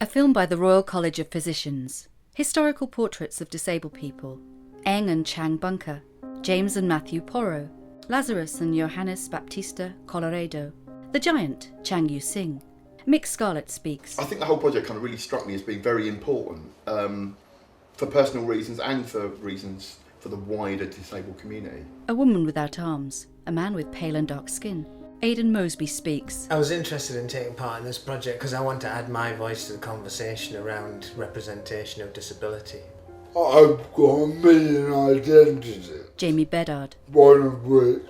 A film by the Royal College of Physicians. Historical portraits of disabled people. Eng and Chang Bunker. James and Matthew Porro. Lazarus and Johannes Baptista Colloredo. The Giant, Chang Yu Sing. Mik Scarlet speaks. I think the whole project kind of really struck me as being very important for personal reasons and for reasons for the wider disabled community. A woman without arms. A man with pale and dark skin. Aidan Mosby speaks. I was interested in taking part in this project because I want to add my voice to the conversation around representation of disability. I've got a million identities. Jamie Beddard. One of which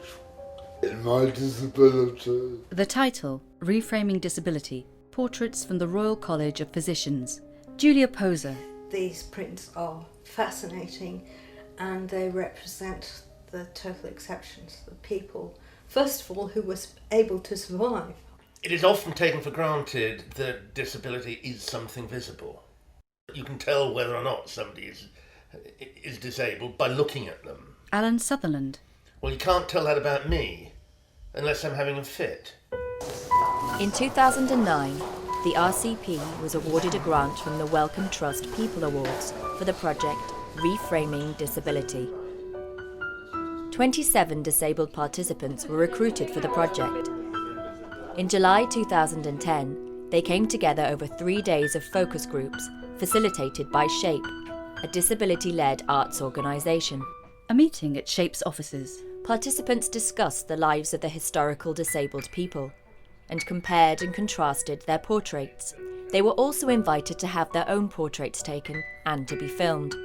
is my disability. The title, Reframing Disability, Portraits from the Royal College of Physicians. Julia Poser. These prints are fascinating and they represent the total exceptions, the people, first of all, who was able to survive. It is often taken for granted that disability is something visible. You can tell whether or not somebody is disabled by looking at them. Allan Sutherland. Well, you can't tell that about me unless I'm having a fit. In 2009, the RCP was awarded a grant from the Wellcome Trust People Awards for the project Reframing Disability. 27 disabled participants were recruited for the project. In July 2010, they came together over 3 days of focus groups facilitated by SHAPE, a disability-led arts organisation. A meeting at SHAPE's offices. Participants discussed the lives of the historical disabled people and compared and contrasted their portraits. They were also invited to have their own portraits taken and to be filmed.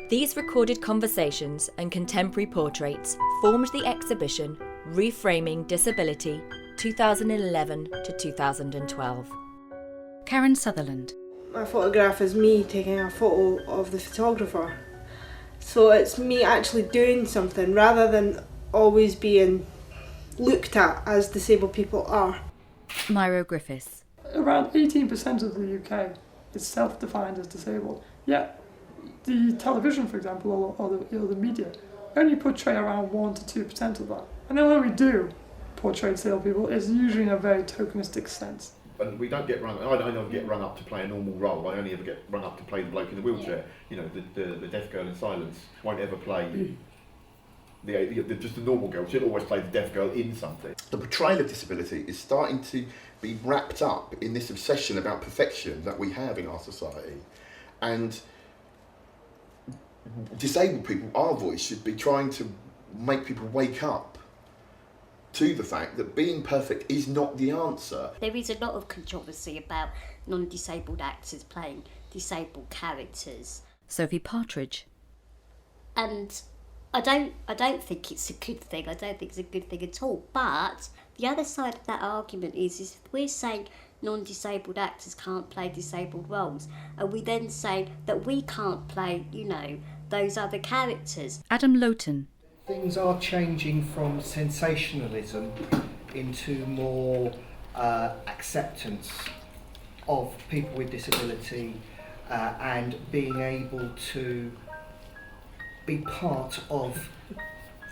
These recorded conversations and contemporary portraits formed the exhibition Reframing Disability 2011 to 2012. Karen Sutherland. My photograph is me taking a photo of the photographer. So it's me actually doing something rather than always being looked at as disabled people are. Myro Griffiths. Around 18% of the UK is self-defined as disabled. Yet the television, for example, or the media only portray around 1 to 2% of that. And although we do portray disabled people, it's usually in a very tokenistic sense. And we don't get rung. I don't get rung up to play a normal role. I only ever get rung up to play the bloke in the wheelchair. You know, the deaf girl in Silence won't ever play just the normal girl. She'll always play the deaf girl in something. The portrayal of disability is starting to be wrapped up in this obsession about perfection that we have in our society, and disabled people, our voice should be trying to make people wake up to the fact that being perfect is not the answer. There is a lot of controversy about non-disabled actors playing disabled characters. Sophie Partridge. And I don't think it's a good thing. I don't think it's a good thing at all. But the other side of that argument is if we're saying non-disabled actors can't play disabled roles, and we then say that we can't play, those other characters. Adam Lowton. Things are changing from sensationalism into more acceptance of people with disability and being able to be part of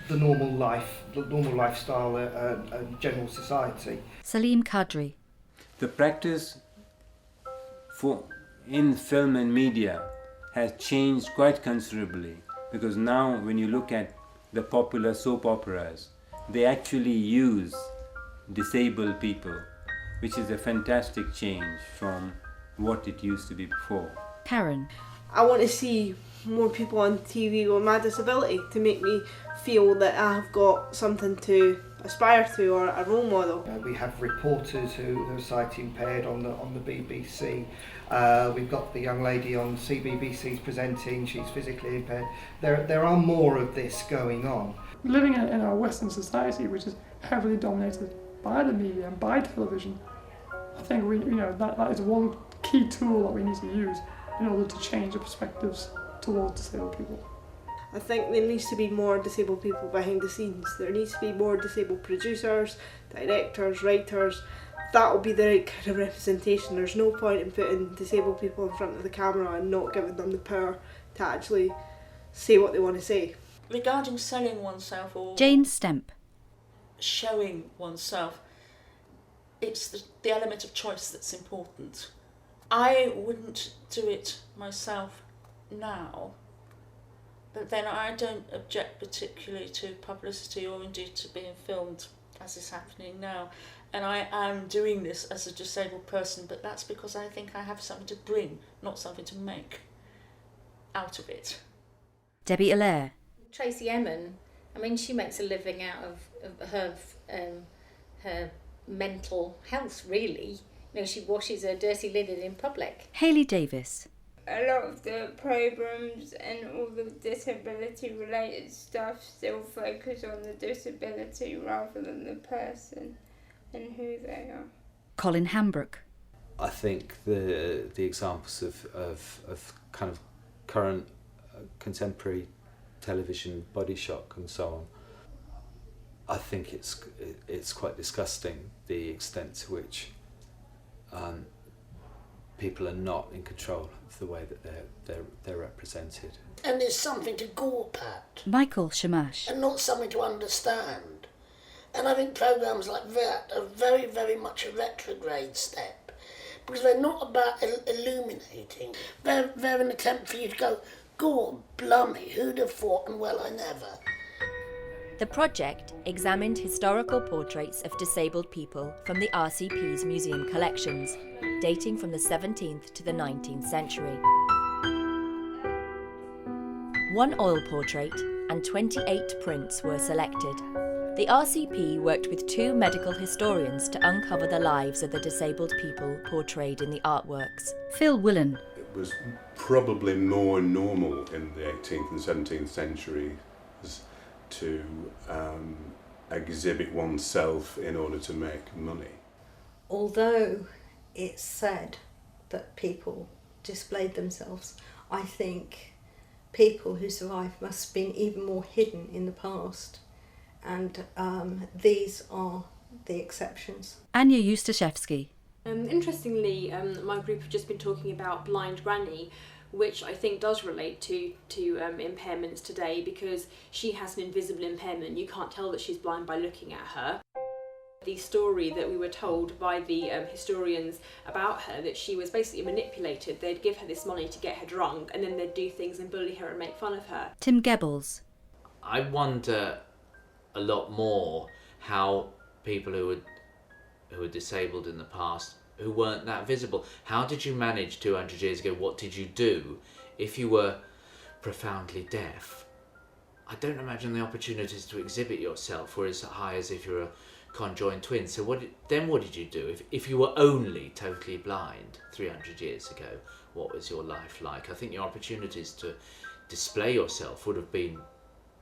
the normal life, the normal lifestyle and general society. Salim Kadri. The practice in film and media has changed quite considerably, because now when you look at the popular soap operas, they actually use disabled people, which is a fantastic change from what it used to be before. Karen. I want to see more people on TV with my disability to make me feel that I have got something to aspire to or a role model. We have reporters who are sight impaired on the BBC. We've got the young lady on CBBC's presenting, she's physically impaired. There are more of this going on. Living in our Western society, which is heavily dominated by the media and by television, I think that is one key tool that we need to use in order to change the perspectives towards disabled people. I think there needs to be more disabled people behind the scenes. There needs to be more disabled producers, directors, writers. That will be the right kind of representation. There's no point in putting disabled people in front of the camera and not giving them the power to actually say what they want to say. Regarding selling oneself or Jane Stemp. Showing oneself, it's the element of choice that's important. I wouldn't do it myself now, but then I don't object particularly to publicity or indeed to being filmed as is happening now. And I am doing this as a disabled person, but that's because I think I have something to bring, not something to make out of it. Debbie Allaire. Tracy Emin, I mean, she makes a living out of her mental health, really. You know, she washes her dirty linen in public. Hayley Davies. A lot of the programmes and all the disability related stuff still focus on the disability rather than the person and who they are. Colin Hambrook. I think the examples of kind of current contemporary television body shock and so on, I think it's quite disgusting the extent to which people are not in control of the way that they're represented. And there's something to gawp at. Michael Shamash. And not something to understand. And I think programmes like that are very, very much a retrograde step, because they're not about illuminating. They're an attempt for you to go, God blummy, who'd have thought, and well, I never. The project examined historical portraits of disabled people from the RCP's museum collections, dating from the 17th to the 19th century. 1 oil portrait and 28 prints were selected. The RCP worked with 2 medical historians to uncover the lives of the disabled people portrayed in the artworks. Phil Willan. It was probably more normal in the 18th and 17th centuries to exhibit oneself in order to make money. Although it's said that people displayed themselves, I think people who survived must have been even more hidden in the past, and these are the exceptions. Anya Ustaszewski. Interestingly, my group have just been talking about Blind Granny, which I think does relate to impairments today, because she has an invisible impairment. You can't tell that she's blind by looking at her. The story that we were told by the historians about her, that she was basically manipulated. They'd give her this money to get her drunk, and then they'd do things and bully her and make fun of her. Tim Gebels. I wonder a lot more how people who were disabled in the past, who weren't that visible, how did you manage 200 years ago? What did you do if you were profoundly deaf? I don't imagine the opportunities to exhibit yourself were as high as if you're a conjoined twin. So what did you do if you were only totally blind 300 years ago? What was your life like? I think your opportunities to display yourself would have been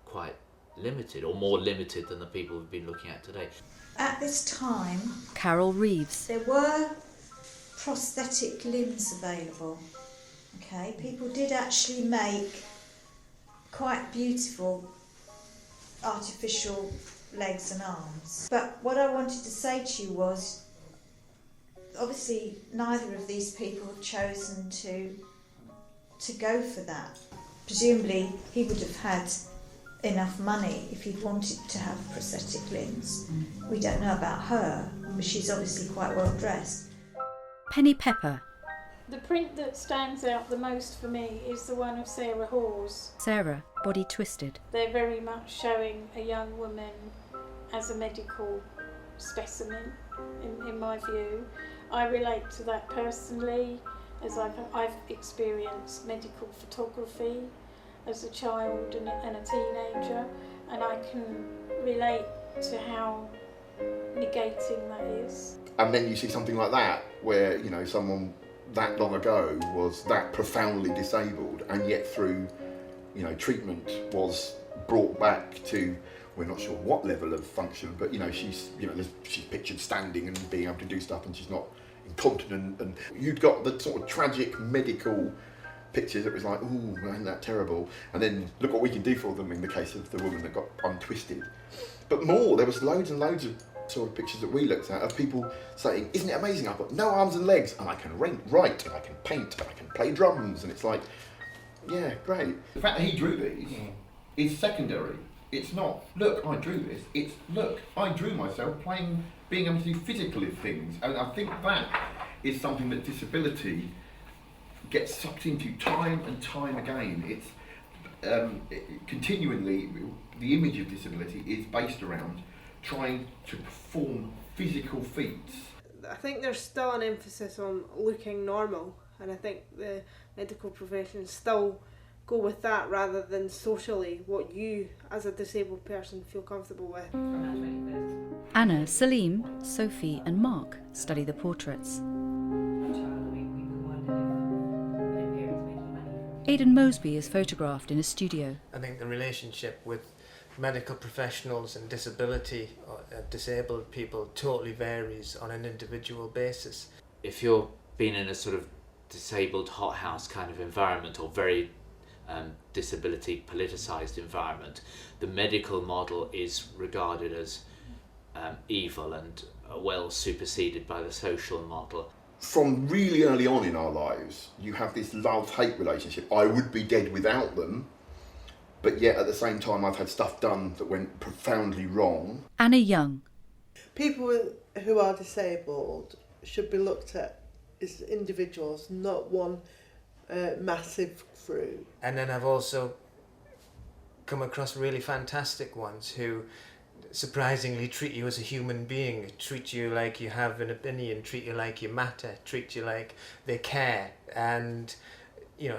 quite limited, or more limited than the people we've been looking at today. At this time, Carol Reeves. There were prosthetic limbs available. Okay, people did actually make quite beautiful artificial legs and arms. But what I wanted to say to you was, obviously neither of these people had chosen to go for that. Presumably he would have had enough money if he'd wanted to have prosthetic limbs. We don't know about her, but she's obviously quite well dressed. Penny Pepper. The print that stands out the most for me is the one of Sarah Hawes. Sarah, body twisted. They're very much showing a young woman as a medical specimen, in my view. I relate to that personally, as I've experienced medical photography as a child and a teenager, and I can relate to how negating that is. And then you see something like that, where, you know, someone that long ago was that profoundly disabled, and yet through, you know, treatment was brought back to, we're not sure what level of function, but, you know, she's pictured standing and being able to do stuff, and she's not incontinent, and you'd got the sort of tragic medical pictures. It was like, ooh, isn't that terrible? And then look what we can do for them in the case of the woman that got untwisted. But more, there was loads and loads of sort of pictures that we looked at of people saying, isn't it amazing, I've got no arms and legs, and I can write, and I can paint, and I can play drums, and it's like, yeah, great. The fact that he drew these is secondary. It's not, look, I drew this, it's, look, I drew myself being able to do physical things, and I think that is something that disability gets sucked into time and time again. It's continually, the image of disability is based around trying to perform physical feats. I think there's still an emphasis on looking normal, and I think the medical profession still go with that rather than socially what you as a disabled person feel comfortable with. Anna, Salim, Sophie and Mark study the portraits. Aidan Mosby is photographed in a studio. I think the relationship with medical professionals and disability, or disabled people, totally varies on an individual basis. If you're being in a sort of disabled hothouse kind of environment, or very disability politicised environment, the medical model is regarded as evil and well superseded by the social model. From really early on in our lives, you have this love-hate relationship. I would be dead without them, but yet at the same time I've had stuff done that went profoundly wrong. Anna Young. People who are disabled should be looked at as individuals, not one massive crew. And then I've also come across really fantastic ones who surprisingly treat you as a human being, treat you like you have an opinion, treat you like you matter, treat you like they care, and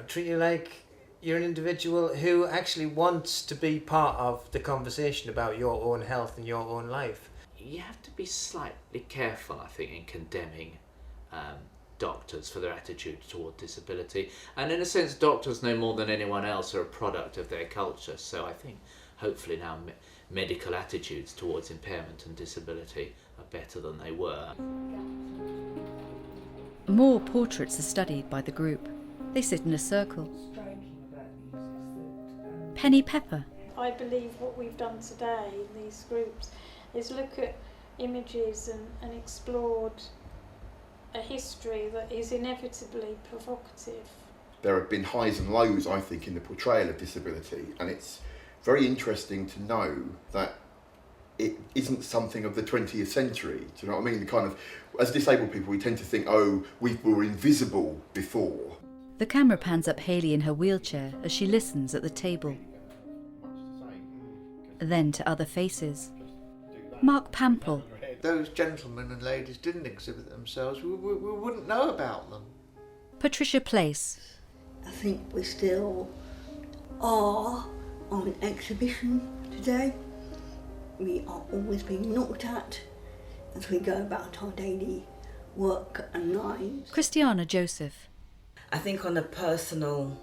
treat you like you're an individual who actually wants to be part of the conversation about your own health and your own life. You have to be slightly careful, I think, in condemning doctors for their attitude toward disability, and in a sense doctors no more than anyone else are a product of their culture, so I think hopefully now medical attitudes towards impairment and disability are better than they were. More portraits are studied by the group. They sit in a circle. Penny Pepper. I believe what we've done today in these groups is look at images and explored a history that is inevitably provocative. There have been highs and lows, I think, in the portrayal of disability, and it's very interesting to know that it isn't something of the 20th century. Do you know what I mean? The kind of, as disabled people, we tend to think, oh, we were invisible before. The camera pans up Hayley in her wheelchair as she listens at the table. Then to other faces. Mark Pample. Those gentlemen and ladies didn't exhibit themselves, we wouldn't know about them. Patricia Place. I think we still are on exhibition today. We are always being looked at as we go about our daily work and lives. Christiana Joseph. I think on a personal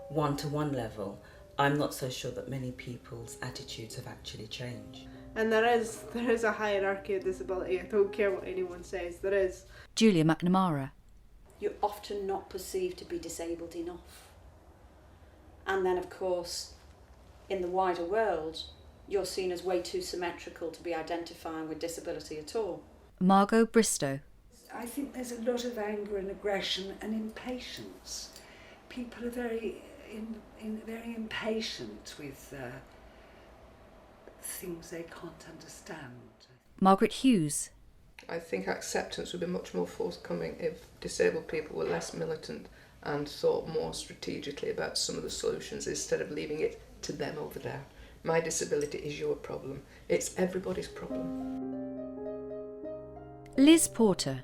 one-to-one level, I'm not so sure that many people's attitudes have actually changed. And there is a hierarchy of disability. I don't care what anyone says, there is. Julia McNamara. You're often not perceived to be disabled enough. And then, of course, in the wider world, you're seen as way too symmetrical to be identifying with disability at all. Margot Bristow. I think there's a lot of anger and aggression and impatience. People are very impatient with things they can't understand. Margaret Hughes. I think acceptance would be much more forthcoming if disabled people were less militant and thought more strategically about some of the solutions instead of leaving it to them over there. My disability is your problem. It's everybody's problem. Liz Porter.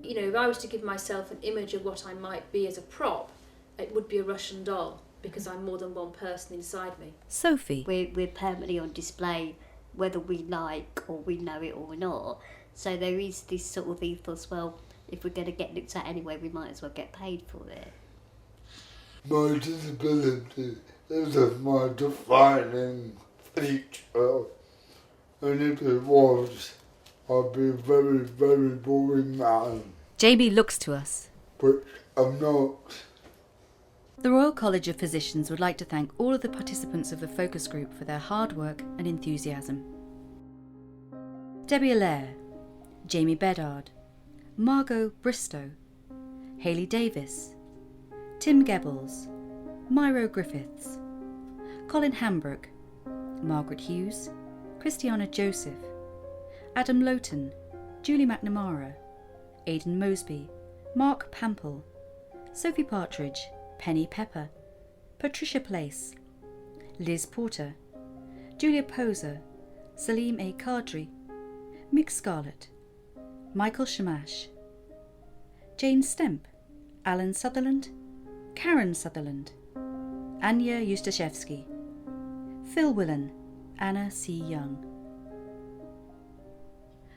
You know, if I was to give myself an image of what I might be as a prop, it would be a Russian doll, because I'm more than one person inside me. Sophie. We're permanently on display whether we like or we know it or not. So there is this sort of ethos, well, if we're going to get looked at anyway, we might as well get paid for it. My disability isn't my defining feature, and if it was, I'd be a very, very boring man. Jamie looks to us. But I'm not. The Royal College of Physicians would like to thank all of the participants of the focus group for their hard work and enthusiasm. Debbie Allaire, Jamie Beddard, Margot Bristow, Hayley Davies, Tim Gebbles, Myro Griffiths, Colin Hambrook, Margaret Hughes, Christiana Joseph, Adam Lowton, Julie McNamara, Aidan Mosby, Mark Pample, Sophie Partridge, Penny Pepper, Patricia Place, Liz Porter, Julia Poser, Salim A. Kadri, Mik Scarlet, Michael Shamash, Jane Stemp, Allan Sutherland, Karen Sutherland, Anya Eustaszewski, Phil Willan, Anna C. Young.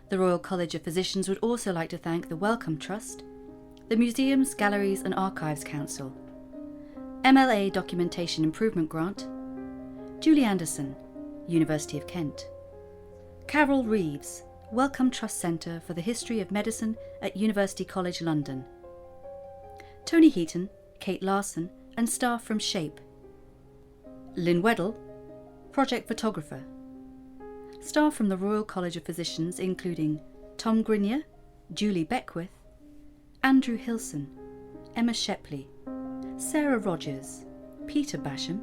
The Royal College of Physicians would also like to thank the Wellcome Trust, the Museums, Galleries and Archives Council, MLA Documentation Improvement Grant, Julie Anderson, University of Kent, Carol Reeves, Wellcome Trust Centre for the History of Medicine at University College London, Tony Heaton, Kate Larson and staff from SHAPE, Lynn Weddell, project photographer, staff from the Royal College of Physicians including Tom Grinier, Julie Beckwith, Andrew Hilson, Emma Shepley, Sarah Rogers, Peter Basham,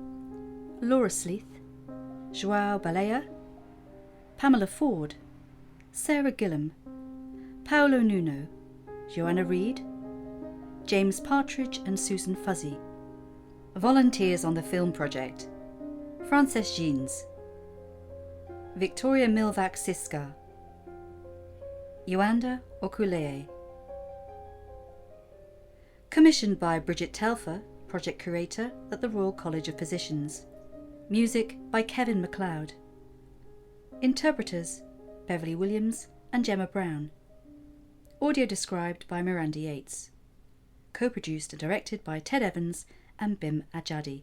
Laura Sleeth, Joao Balea, Pamela Ford, Sarah Gillam, Paolo Nuno, Joanna Reid, James Partridge and Susan Fuzzy. Volunteers on the film project: Frances Jeans, Victoria Milvac Siska, Yoanda Okuleye. Commissioned by Bridget Telfer, project curator at the Royal College of Physicians. Music by Kevin MacLeod. Interpreters Beverly Williams and Gemma Brown. Audio described by Miranda Yates. Co-produced and directed by Ted Evans and Bim Ajadi.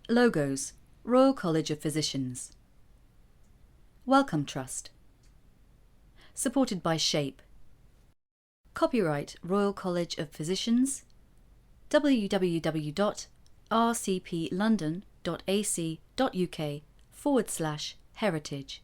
Logos: Royal College of Physicians. Wellcome Trust. Supported by SHAPE. Copyright Royal College of Physicians. www.rcplondon.ac.uk/heritage